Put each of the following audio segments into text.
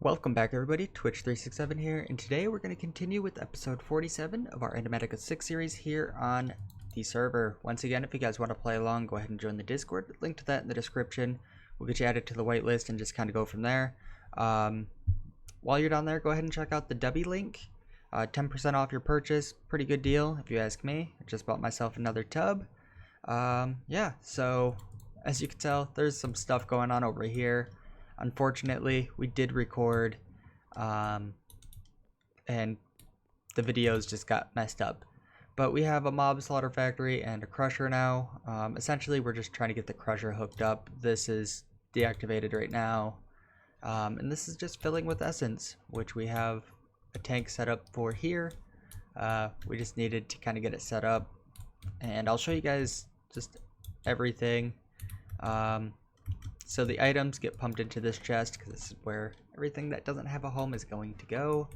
Welcome back everybody, Twitch367 here, and today we're going to continue with episode 47 of our Enigmatica 6 series here on the server. Once again, if you guys want to play along, go ahead and join the Discord. Link to that in the description. We'll get you added to the whitelist and just kind of go from there. While you're down there, go ahead and check out the W link. 10% off your purchase, pretty good deal if you ask me. I just bought myself another tub. Yeah, so as you can tell, there's some stuff going on over here. Unfortunately, we did record, and the videos just got messed up. But we have a mob slaughter factory and a crusher now. Essentially, we're just trying to get the crusher hooked up. This is deactivated right now. And this is just filling with essence, which we have a tank set up for here. We just needed to kind of get it set up. And I'll show you guys just everything. So the items get pumped into this chest because this is where everything that doesn't have a home is going to go.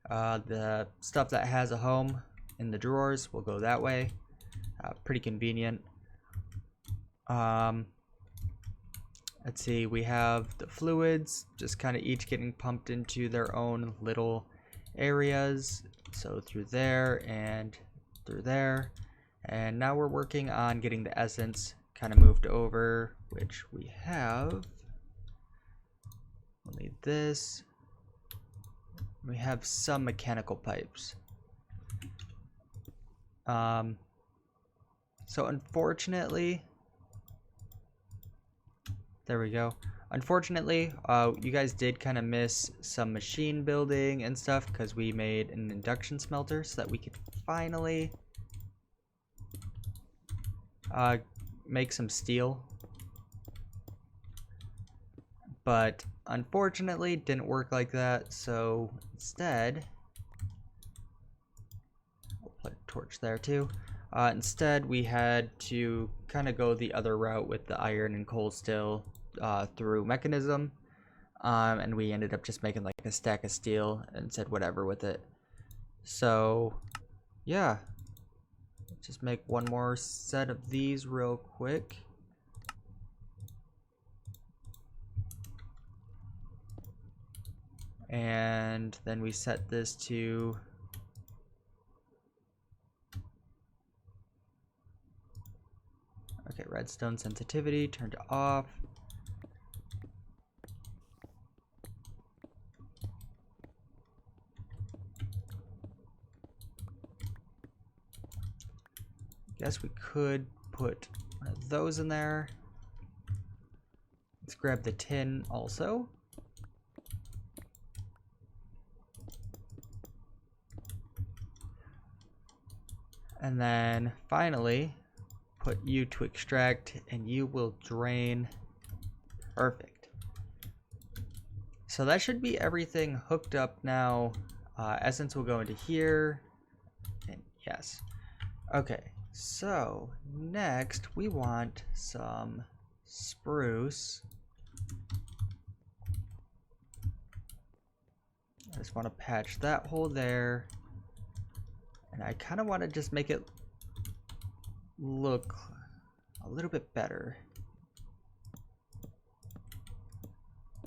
The stuff that has a home in the drawers will go that way. Pretty convenient. Let's see, we have the fluids just kind of each getting pumped into their own little areas. So through there and through there. And now we're working on getting the essence kind of moved over, which we have. We'll need this. We have some mechanical pipes. So unfortunately, there we go. Unfortunately, you guys did kind of miss some machine building and stuff because we made an induction smelter so that we could finally make some steel, but unfortunately didn't work like that. So instead, we'll put a torch there too. Instead we had to kind of go the other route with the iron and coal still through mechanism, and we ended up just making like a stack of steel and said whatever with it. So yeah, just make one more set of these real quick. And then we set this to redstone sensitivity turned off. Guess we could put one of those in there. Let's grab the tin also. And then finally, put you to extract and you will drain. Perfect. So that should be everything hooked up now. Essence will go into here. And yes. Okay. So next we want some spruce. I just want to patch that hole there, and I kind of want to just make it look a little bit better,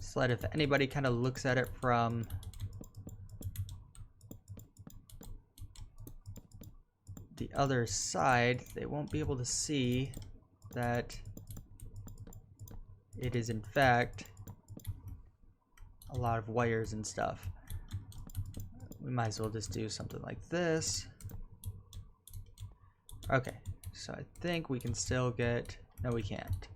so that if anybody kind of looks at it from the other side, they won't be able to see that it is in fact a lot of wires and stuff. We might as well just do something like this. Okay, so I think we can still get, no we can't.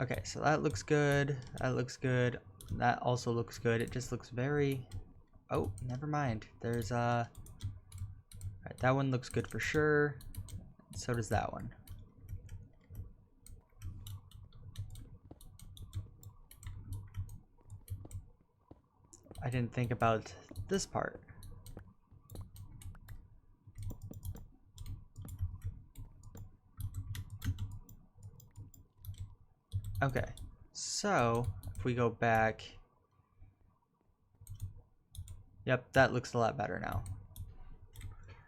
Okay, so that looks good. That looks good. That also looks good. It just looks very... Oh, never mind. There's right, that one looks good for sure. So does that one. I didn't think about this part. Okay, so if we go back, yep, that looks a lot better now.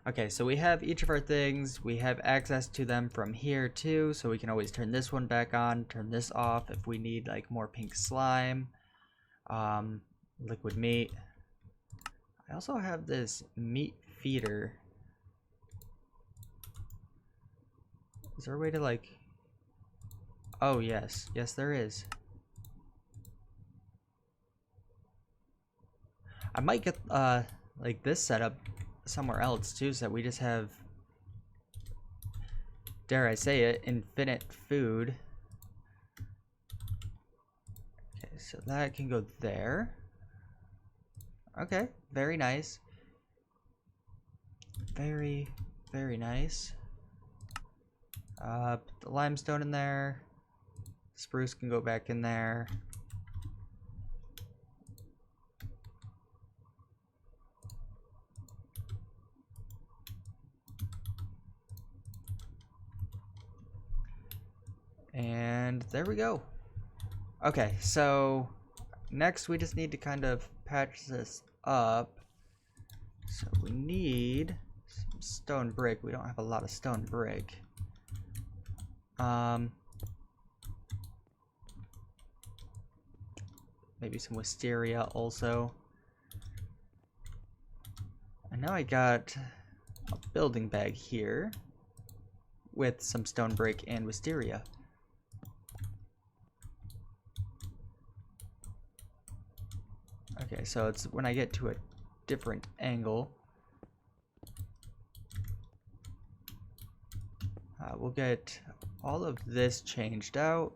Okay, so we have each of our things. We have access to them from here too, so we can always turn this one back on, turn this off if we need like more pink slime, liquid meat. I also have this meat feeder. Is there a way to like... Oh yes, yes there is. I might get like this setup somewhere else too, so that we just have, dare I say it, infinite food. Okay, so that can go there. Okay, very nice. Very, very nice. Put the limestone in there. Spruce can go back in there. And there we go. Okay, so next we just need to kind of patch this up. So we need some stone brick. We don't have a lot of stone brick. Maybe some wisteria also. And now I got a building bag here with some stone brick and wisteria. Okay, so it's when I get to a different angle. We'll get all of this changed out.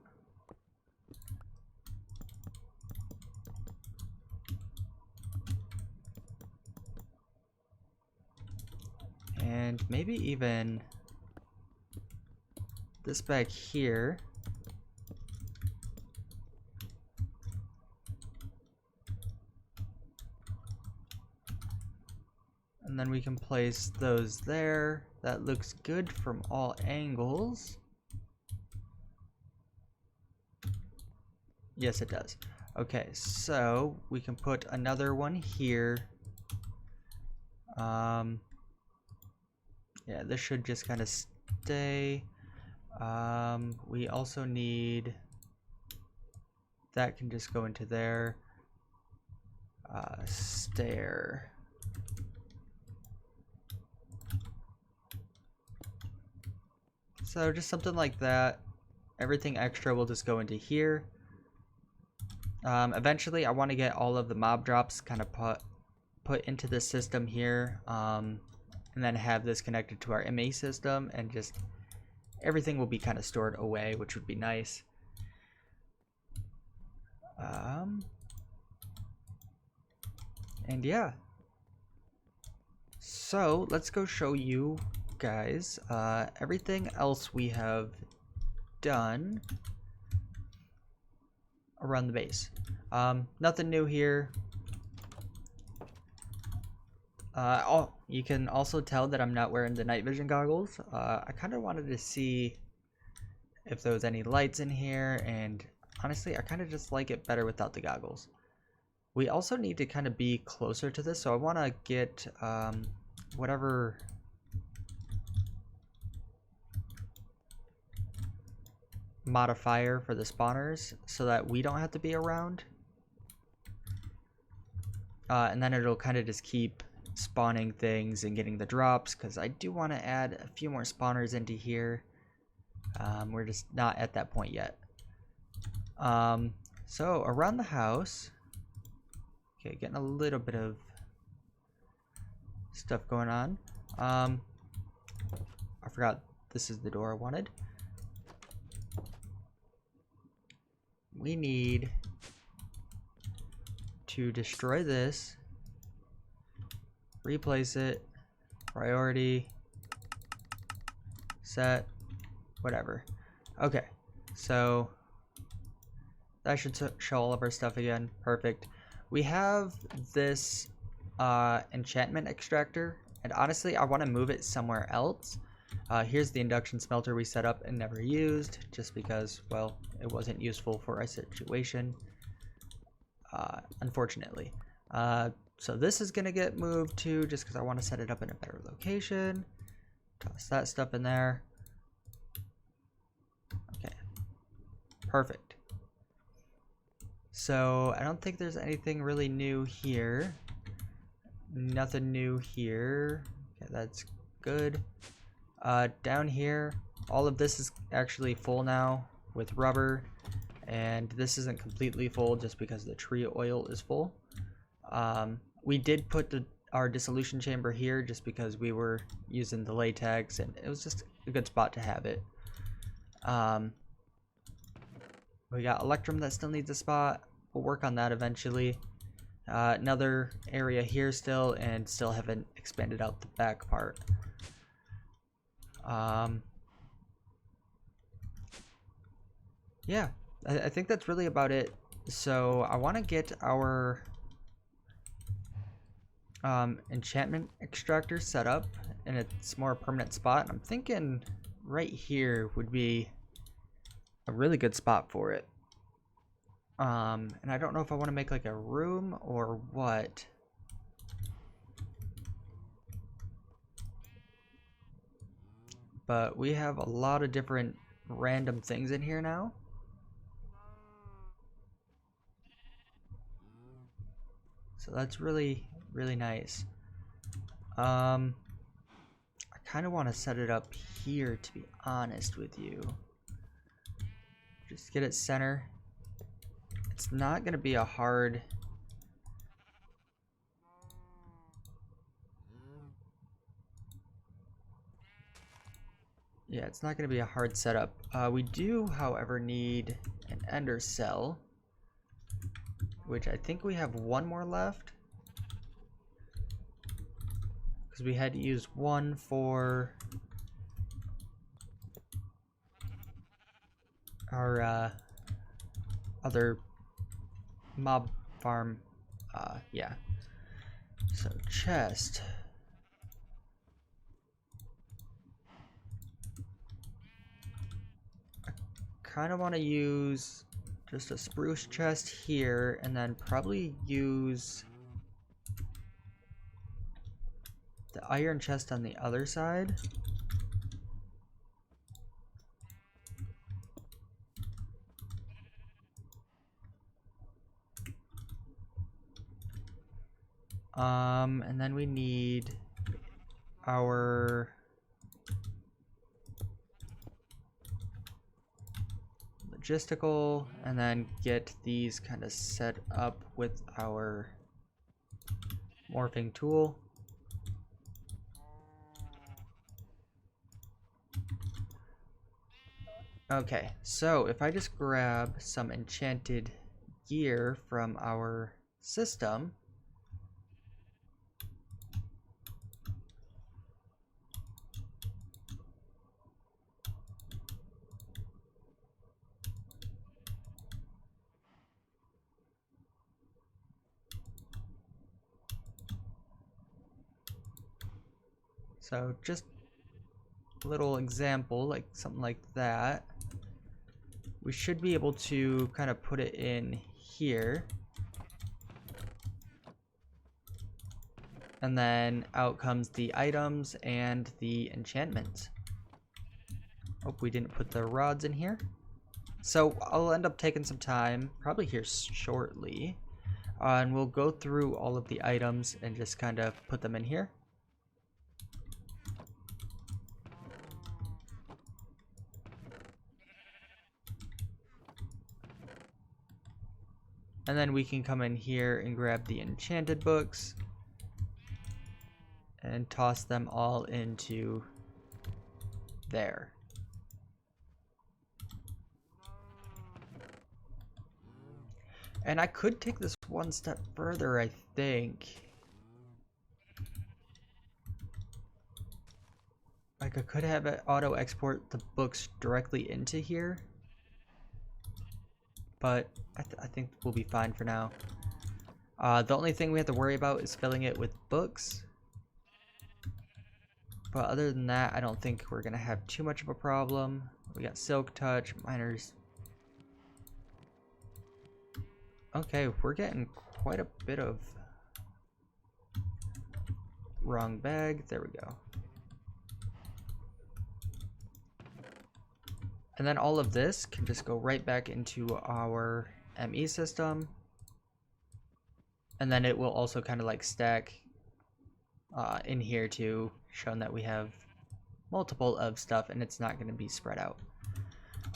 And maybe even this back here. And then we can place those there. That looks good from all angles. Yes, it does. Okay, so we can put another one here. Yeah, this should just kind of stay. We also need... That can just go into there. Stair. So just something like that. Everything extra will just go into here. Eventually I want to get all of the mob drops kind of put into this system here, and then have this connected to our MA system, and just everything will be kind of stored away, which would be nice. And yeah, so let's go show you guys everything else we have done around the base. Nothing new here. Oh, you can also tell that I'm not wearing the night vision goggles. I kind of wanted to see if there was any lights in here, and honestly I kind of just like it better without the goggles. We also need to kind of be closer to this, so I want to get whatever modifier for the spawners so that we don't have to be around, and then it'll kind of just keep spawning things and getting the drops, because I do want to add a few more spawners into here. We're just not at that point yet. So around the house, okay, getting a little bit of stuff going on. I forgot this is the door I wanted. We need to destroy this, replace it, priority, set, whatever. Okay, so that should show all of our stuff again. Perfect. We have this enchantment extractor, and honestly I want to move it somewhere else. Here's the induction smelter we set up and never used, just because, well, it wasn't useful for our situation, unfortunately. So this is gonna get moved too, just because I want to set it up in a better location. Toss that stuff in there. Okay, perfect. So I don't think there's anything really new here. Nothing new here. Okay, that's good. Down here, all of this is actually full now with rubber, and this isn't completely full just because the tree oil is full. We did put our dissolution chamber here just because we were using the latex, and it was just a good spot to have it. We got electrum that still needs a spot. We'll work on that eventually. Another area here still, and still haven't expanded out the back part. Yeah, I think that's really about it. So I want to get our enchantment extractor set up in its more permanent spot. I'm thinking right here would be a really good spot for it. And I don't know if I want to make like a room or what. But we have a lot of different random things in here now. So that's really, really nice. I kind of want to set it up here, to be honest with you. Just get it center. It's not going to be a hard... Yeah, it's not going to be a hard setup. We do, however, need an ender cell, which I think we have one more left, because we had to use one for our other mob farm. Yeah. So chest. Kind of want to use just a spruce chest here, and then probably use the iron chest on the other side. And then we need our logistical, and then get these kind of set up with our morphing tool. Okay, so if I just grab some enchanted gear from our system, so just a little example, like something like that. We should be able to kind of put it in here. And then out comes the items and the enchantments. Oh, we didn't put the rods in here. So I'll end up taking some time, probably here shortly. And we'll go through all of the items and just kind of put them in here. And then we can come in here and grab the enchanted books and toss them all into there. And I could take this one step further, I think. Like I could have it auto export the books directly into here. But I think we'll be fine for now. The only thing we have to worry about is filling it with books. But other than that, I don't think we're going to have too much of a problem. We got Silk Touch, Miners. Okay, we're getting quite a bit of wrong bag. There we go. And then all of this can just go right back into our ME system. And then it will also kind of like stack in here too, showing that we have multiple of stuff and it's not going to be spread out.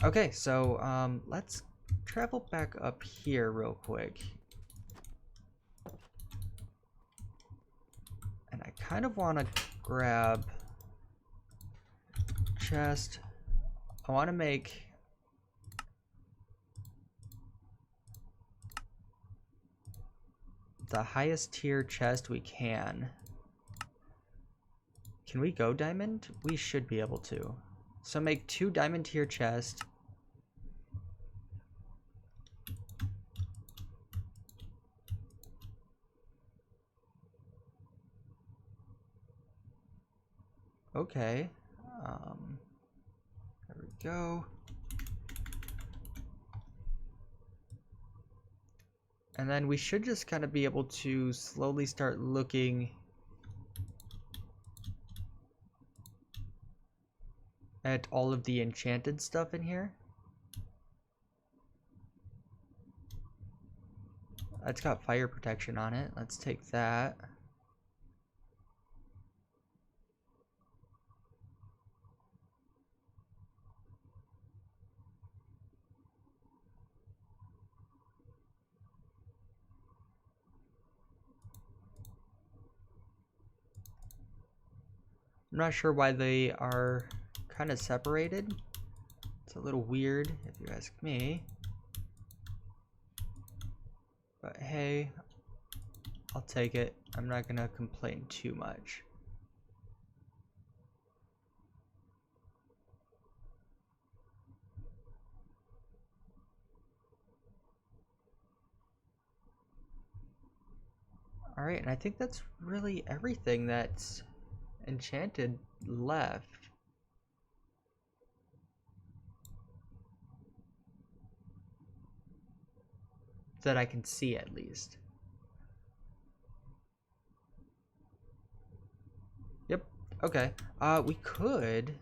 Okay, so let's travel back up here real quick. And I kind of want to grab chest. I want to make the highest tier chest we can. Can we go diamond? We should be able to. So make 2 diamond tier chests. Okay. There we go. And then we should just kind of be able to slowly start looking at all of the enchanted stuff in here. That's got fire protection on it. Let's take that. I'm not sure why they are kind of separated. It's a little weird if you ask me. But hey, I'll take it. I'm not gonna complain too much. Alright, and I think that's really everything that's enchanted left. That I can see at least. Yep, okay. We could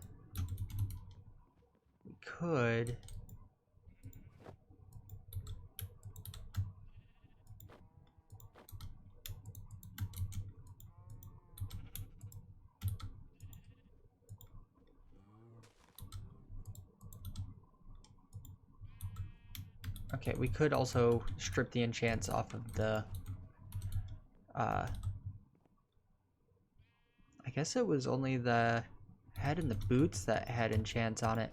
okay, we could also strip the enchants off of the I guess it was only the head and the boots that had enchants on it.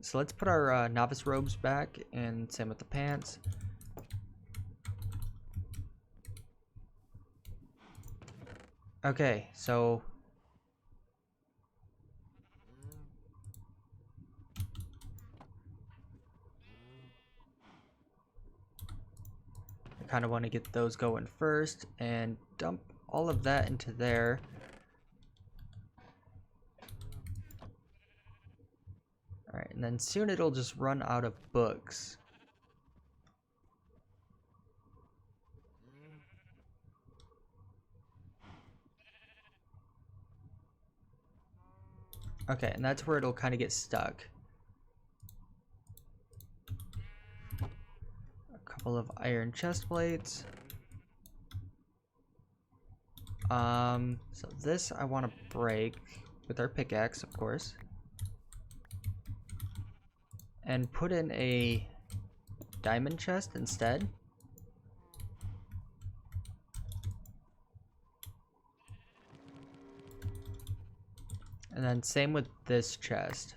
So let's put our novice robes back, and same with the pants. Okay, so I kind of want to get those going first and dump all of that into there. Alright, and then soon it'll just run out of books. Okay, and that's where it'll kind of get stuck. A couple of iron chest plates. So this I want to break with our pickaxe, of course. And put in a diamond chest instead. And then same with this chest.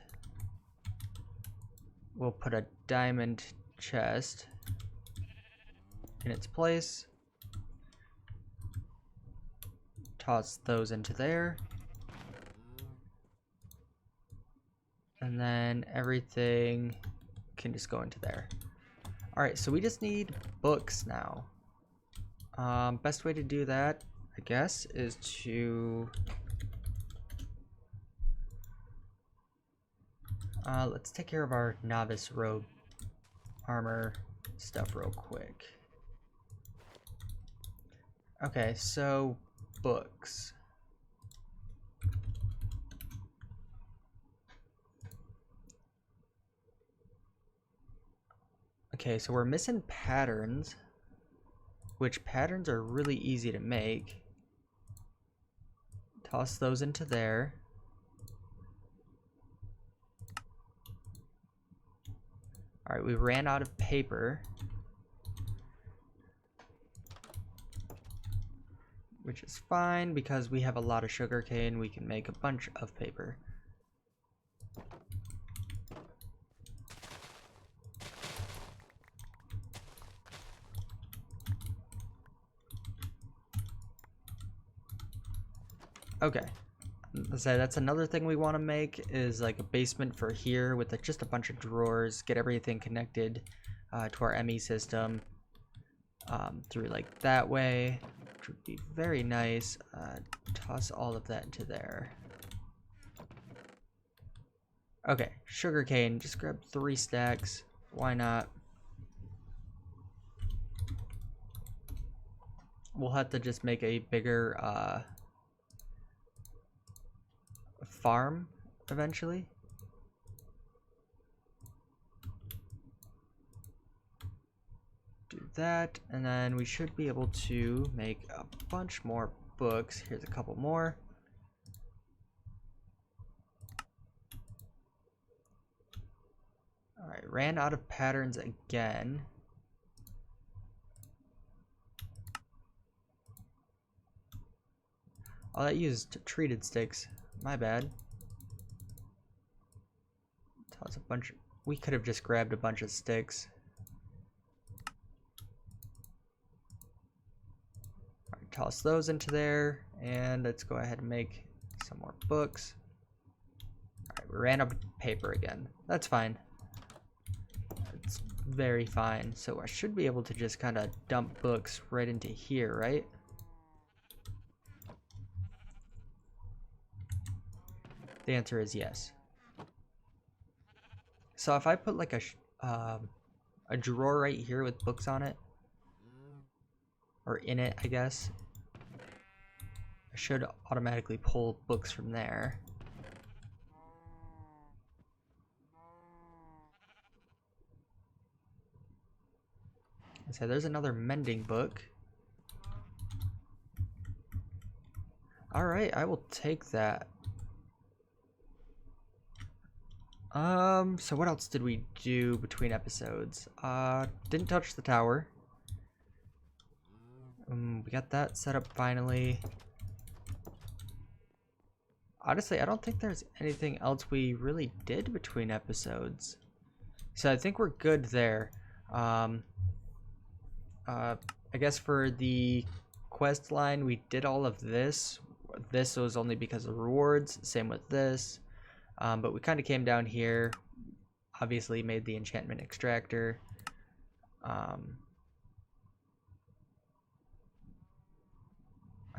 We'll put a diamond chest in its place. Toss those into there. And then everything can just go into there. Alright, so we just need books now. Best way to do that, I guess, is to... let's take care of our novice robe armor stuff real quick. Okay, so books. Okay, so we're missing patterns, which patterns are really easy to make. Toss those into there. All right, we ran out of paper, which is fine because we have a lot of sugarcane. We can make a bunch of paper. Okay, so that's another thing we want to make is like a basement for here with just a bunch of drawers, get everything connected to our ME system through like that way, which would be very nice. Toss all of that into there. Okay, sugarcane, just grab 3 stacks. Why not? We'll have to just make a bigger farm eventually. Do that, and then we should be able to make a bunch more books. Here's a couple more. Alright, ran out of patterns again. Oh, that used treated sticks. My bad. Toss a bunch. We could have just grabbed a bunch of sticks. Alright, toss those into there, and let's go ahead and make some more books. Alright, we ran out of paper again. That's fine. It's very fine. So I should be able to just kind of dump books right into here, right? The answer is yes. So if I put like a drawer right here with books on it, or in it, I guess, I should automatically pull books from there. So there's another mending book. All right, I will take that. So what else did we do between episodes? Didn't touch the tower. We got that set up finally. Honestly, I don't think there's anything else we really did between episodes. So I think we're good there. I guess for the quest line, we did all of this. This was only because of rewards. Same with this. But we kind of came down here, obviously made the enchantment extractor. I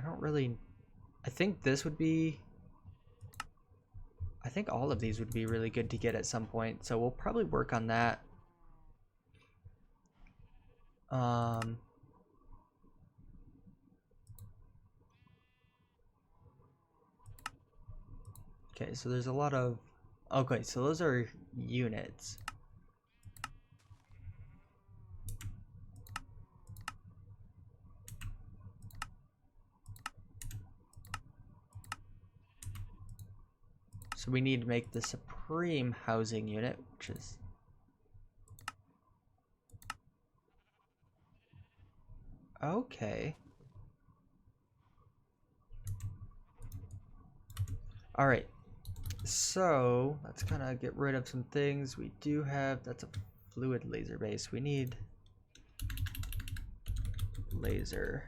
don't really, I think this would be, I think all of these would be really good to get at some point. So we'll probably work on that. Okay, so there's a lot of, okay, so those are units. So we need to make the supreme housing unit, which is okay. All right. So let's kind of get rid of some things. We do have, that's a fluid laser base. We need laser.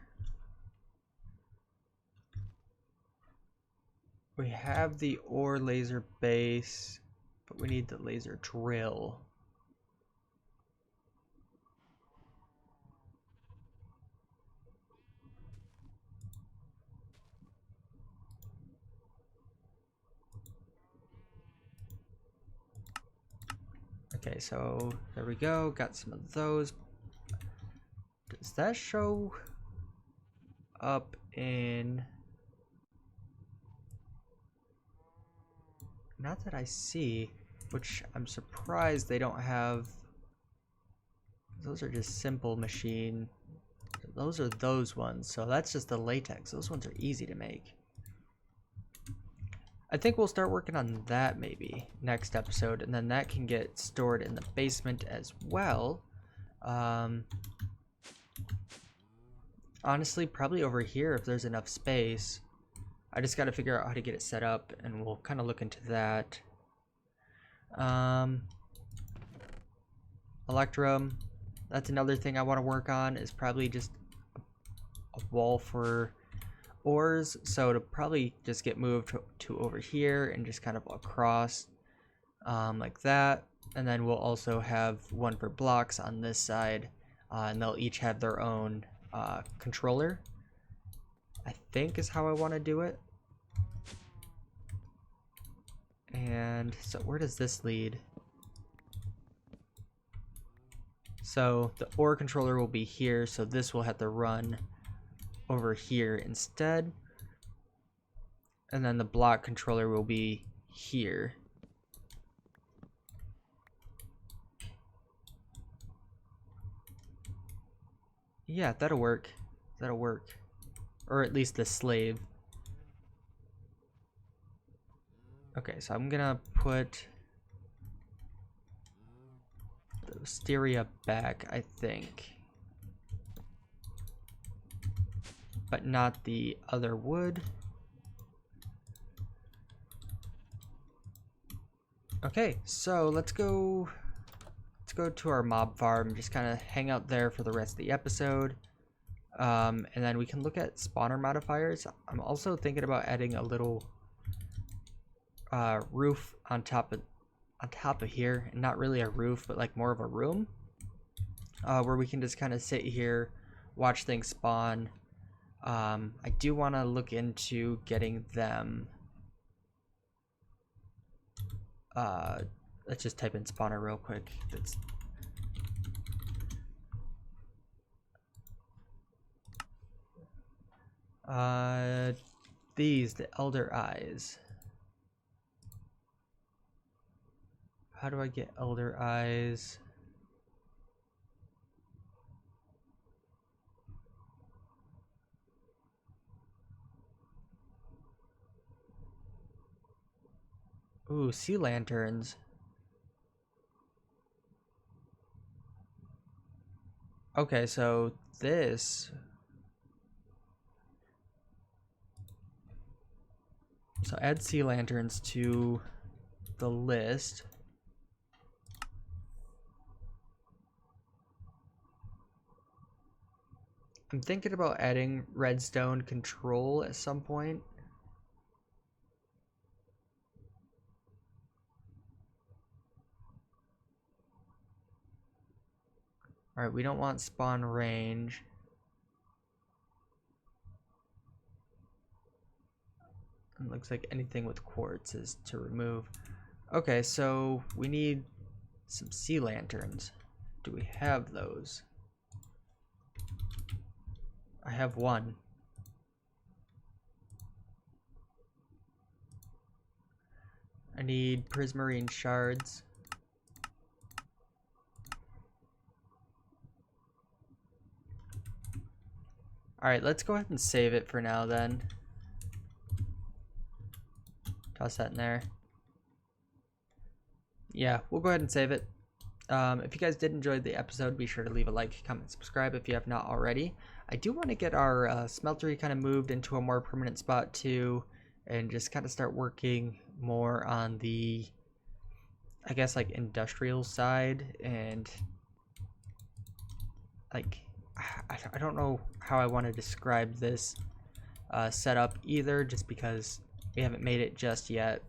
We have the ore laser base, but we need the laser drill. Okay, so there we go. Got some of those. Does that show? up in... Not that I see, which I'm surprised they don't have. Those are just simple machine. Those are those ones, so that's just the latex. Those ones are easy to make. I think we'll start working on that maybe next episode, and then that can get stored in the basement as well. Honestly, probably over here if there's enough space. I just got to figure out how to get it set up, and we'll kind of look into that. Electrum, that's another thing I want to work on, is probably just a wall for ores, so it'll probably just get moved to over here and just kind of across like that. And then we'll also have one for blocks on this side, and they'll each have their own controller, I think is how I want to do it. And so where does this lead? So the ore controller will be here, so this will have to run over here instead. And then the block controller will be here. Yeah, that'll work. That'll work. Or at least the slave. Okay, so I'm gonna put the wisteria back, I think. But not the other wood. Okay, so let's go to our mob farm, just kind of hang out there for the rest of the episode. And then we can look at spawner modifiers. I'm also thinking about adding a little roof on top of here, and not really a roof, but like more of a room, where we can just kind of sit here, watch things spawn. I do want to look into getting them. Let's just type in spawner real quick. That's the elder eyes. How do I get elder eyes? Ooh, sea lanterns. Okay, so this. So add sea lanterns to the list. I'm thinking about adding redstone control at some point. Alright, we don't want spawn range. It looks like anything with quartz is to remove. Okay, so we need some sea lanterns. Do we have those? I have one. I need prismarine shards. Alright, let's go ahead and save it for now then. Toss that in there. Yeah, we'll go ahead and save it. If you guys did enjoy the episode, be sure to leave a like, comment, subscribe if you have not already. I do want to get our smeltery kind of moved into a more permanent spot too, and just kind of start working more on the, I guess, like industrial side, and like I don't know how I want to describe this setup either, just because we haven't made it just yet.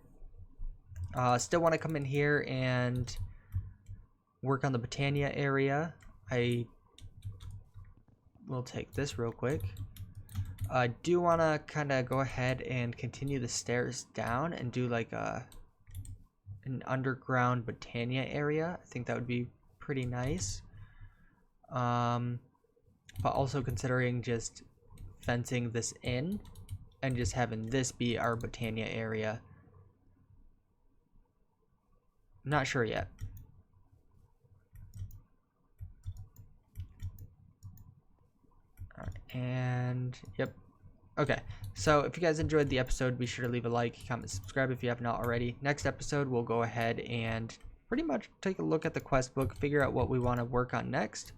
Still want to come in here and work on the Britannia area. I will take this real quick. I do want to kind of go ahead and continue the stairs down and do like an underground Britannia area. I think that would be pretty nice. But also considering just fencing this in and just having this be our Botania area. I'm not sure yet. All right, and yep. Okay, so if you guys enjoyed the episode, be sure to leave a like, comment, subscribe if you have not already. Next episode, we'll go ahead and pretty much take a look at the quest book, figure out what we want to work on next.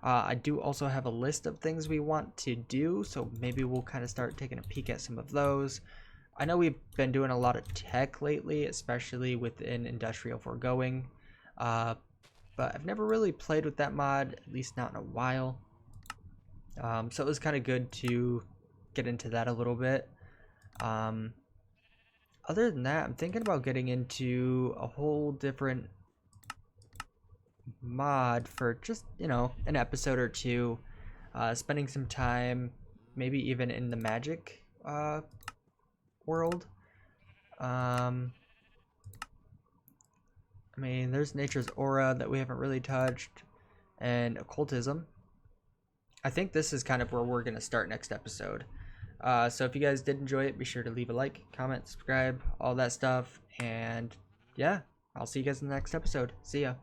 I do also have a list of things we want to do, so maybe we'll kind of start taking a peek at some of those. I know we've been doing a lot of tech lately, especially within Industrial Foregoing, but I've never really played with that mod, at least not in a while. So it was kind of good to get into that a little bit. Other than that, I'm thinking about getting into a whole different mod for just, you know, an episode or two, spending some time maybe even in the magic world. I mean, there's nature's aura that we haven't really touched, and occultism. I think this is kind of where we're going to start next episode. So if you guys did enjoy it, be sure to leave a like, comment, subscribe, all that stuff. And yeah, I'll see you guys in the next episode. See ya.